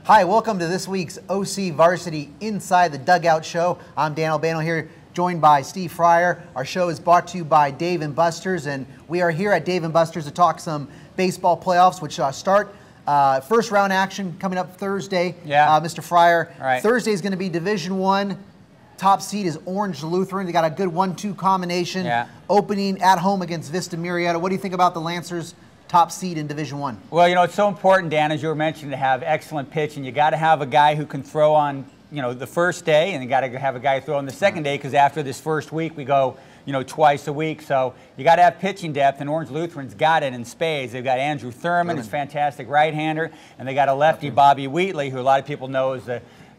Hi, welcome to this week's OC Varsity Inside the Dugout show. I'm Dan Albano here, joined by Steve Fryer. Our show is brought to you by Dave & Buster's, and we are here at Dave & Buster's to talk some baseball playoffs, which start first round action coming up Thursday. Yeah. Mr. Fryer, right. Thursday is going to be Division I. Top seed is Orange Lutheran. They got a good 1-2 combination. Yeah. Opening at home against Vista Murrieta. What do you think about the Lancers' top seed in Division I? Well, you know, it's so important, Dan, as you were mentioning, to have excellent pitching. You got to have a guy who can throw on, you know, the first day, and you got to have a guy throw on the second day, because after this first week, we go, you know, twice a week. So you got to have pitching depth, and Orange Lutheran's got it in spades. They've got Andrew Thurman, who's a fantastic right-hander, and they got a lefty, Bobby Wheatley, who a lot of people know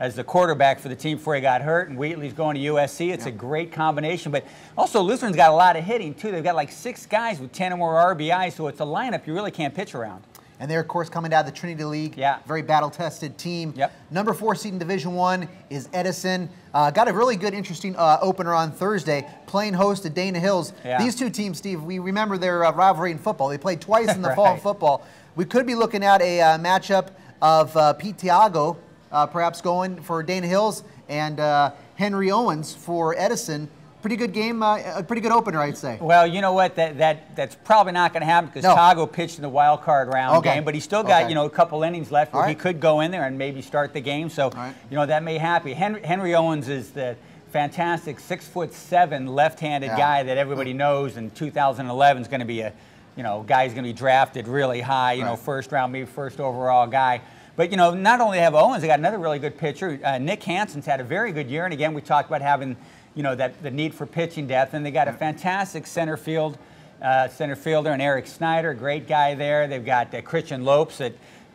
as the quarterback for the team before he got hurt, and Wheatley's going to USC. It's a great combination, but also Lutheran's got a lot of hitting too. They've got like 6 guys with 10 or more RBIs, so it's a lineup you really can't pitch around. And they're, of course, coming out of the Trinity League. Yeah. Very battle-tested team. Yep. Number 4 seed in Division I is Edison. Got a really good, interesting opener on Thursday, playing host to Dana Hills. Yeah. These two teams, Steve, we remember their rivalry in football. They played twice in the Right. fall in football. We could be looking at a matchup of Pete Tiago, perhaps going for Dana Hills, and Henry Owens for Edison. Pretty good game, a pretty good opener, I'd say. Well, you know what? That's probably not going to happen, because Tiago pitched in the wild card round game, but he's still got you know, a couple innings left where he could go in there and maybe start the game. So you know, that may happen. Henry Owens is the fantastic 6'7" left-handed guy that everybody knows. In 2011 is going to be a guy who's going to be drafted really high. You know, first round, maybe first overall guy. But, you know, not only have Owens, they got another really good pitcher. Nick Hansen's had a very good year. And, again, we talked about having, you know, the need for pitching depth. And they got a fantastic center fielder, and Eric Snyder, a great guy there. They've got Christian Lopes at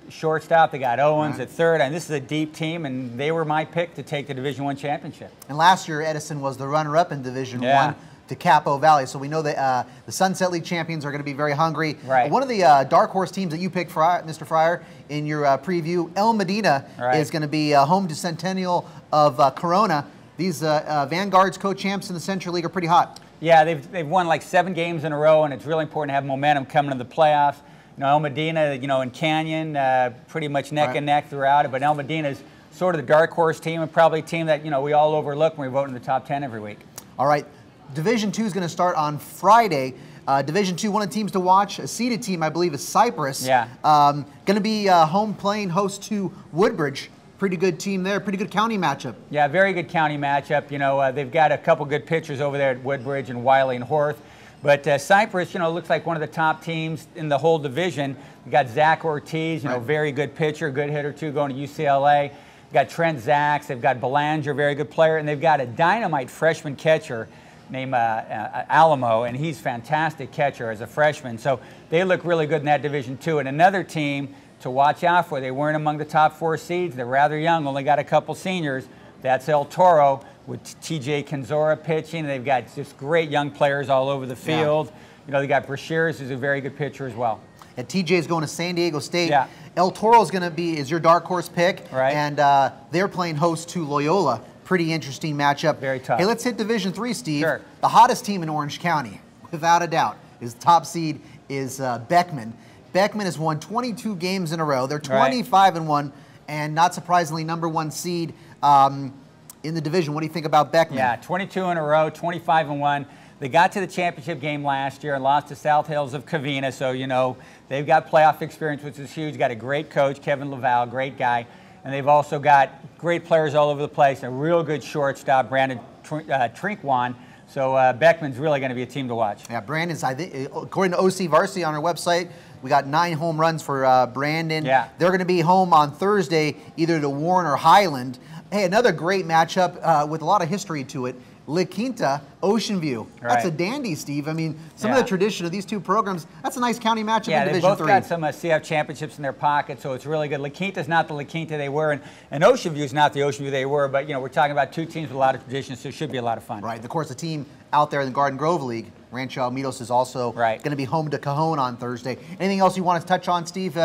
shortstop. They got Owens at third. And this is a deep team, and they were my pick to take the Division I championship. And last year, Edison was the runner-up in Division I to Capo Valley. So we know that the Sunset League champions are going to be very hungry. Right. One of the dark horse teams that you picked, Mr. Fryer, in your preview, El Medina, is going to be home to Centennial of Corona. These Vanguard's co-champs in the Central League are pretty hot. Yeah, they've won like 7 games in a row, and it's really important to have momentum coming to the playoffs. You know, El Medina, you know, and Canyon, pretty much neck and neck throughout it, but El Medina is sort of the dark horse team, and probably a team that, you know, we all overlook when we vote in the top 10 every week. All right. Division II is going to start on Friday. Division II, one of the teams to watch, a seeded team, I believe, is Cypress. Yeah. Going to be home playing host to Woodbridge. Pretty good team there. Pretty good county matchup. Yeah, very good county matchup. You know, they've got a couple good pitchers over there at Woodbridge and Wiley and Horth. But Cypress, you know, looks like one of the top teams in the whole division. We got Zach Ortiz, you know, very good pitcher, good hitter too, going to UCLA. We've got Trent Zacks. They've got Belanger, very good player, and they've got a dynamite freshman catcher named Albano, and he's a fantastic catcher as a freshman. So they look really good in that Division II. And another team to watch out for, they weren't among the top 4 seeds. They're rather young, only got a couple seniors. That's El Toro with TJ Canzora pitching. They've got just great young players all over the field. You know, they got Brashears, who's a very good pitcher as well. And TJ is going to San Diego State. El Toro is going to is your dark horse pick. And they're playing host to Loyola. Pretty interesting matchup. Very tough. Hey, let's hit Division III, Steve. Sure. The hottest team in Orange County, without a doubt, is top seed is Beckman. Beckman has won 22 games in a row. They're 25-1, and not surprisingly, number 1 seed in the division. What do you think about Beckman? Yeah, 22 in a row, 25-1. They got to the championship game last year and lost to South Hills of Covina, so, you know, they've got playoff experience, which is huge. Got a great coach, Kevin Laval, great guy. And they've also got great players all over the place, a real good shortstop, Brandon Trinkwan. So Beckman's really going to be a team to watch. Yeah, Brandon's, I think, according to OC Varsity on our website, we got 9 home runs for Brandon. Yeah. They're going to be home on Thursday, either to Warren or Highland. Hey, another great matchup with a lot of history to it. La Quinta, Ocean View. That's a dandy, Steve. I mean, some of the tradition of these two programs, that's a nice county matchup in Division III. Yeah, they've both got some CF championships in their pocket, so it's really good. La Quinta's not the La Quinta they were, and Ocean View's not the Ocean View they were, but, you know, we're talking about 2 teams with a lot of tradition, so it should be a lot of fun. Right. Of course, the team out there in the Garden Grove League, Rancho Alamitos, is also going to be home to Cajon on Thursday. Anything else you want to touch on, Steve,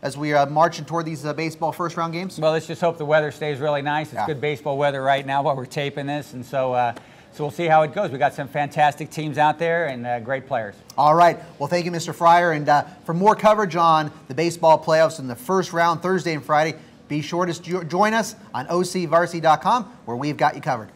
as we are marching toward these baseball first-round games? Well, let's just hope the weather stays really nice. It's good baseball weather right now while we're taping this, and so we'll see how it goes. We got some fantastic teams out there and great players. All right. Well, thank you, Mr. Fryer. And for more coverage on the baseball playoffs in the first round, Thursday and Friday, be sure to join us on ocvarsity.com, where we've got you covered.